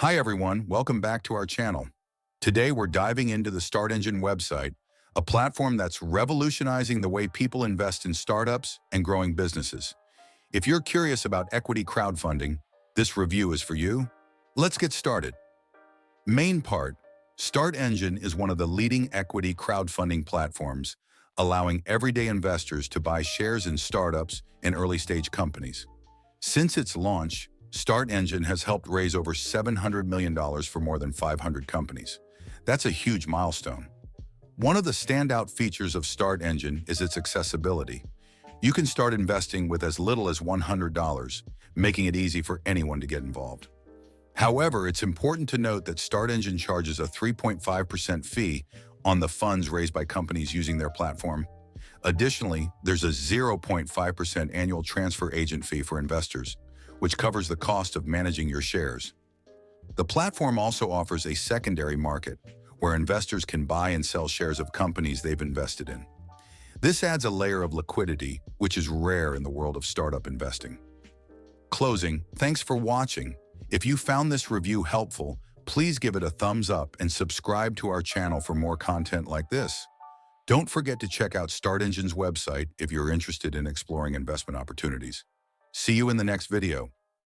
Hi everyone, welcome back to our channel. Today we're diving into the Startengine website, a platform that's revolutionizing the way people invest in startups and growing businesses. If you're curious about equity crowdfunding, this review is for you. Let's get started. Main part, Startengine is one of the leading equity crowdfunding platforms, allowing everyday investors to buy shares in startups and early-stage companies. Since its launch, Startengine has helped raise over $700 million for more than 500 companies. That's a huge milestone. One of the standout features of Startengine is its accessibility. You can start investing with as little as $100, making it easy for anyone to get involved. However, it's important to note that Startengine charges a 3.5% fee on the funds raised by companies using their platform. Additionally, there's a 0.5% annual transfer agent fee for investors, which covers the cost of managing your shares. The platform also offers a secondary market, where investors can buy and sell shares of companies they've invested in. This adds a layer of liquidity, which is rare in the world of startup investing. Closing, thanks for watching. If you found this review helpful, please give it a thumbs up and subscribe to our channel for more content like this. Don't forget to check out Startengine's website if you're interested in exploring investment opportunities. See you in the next video.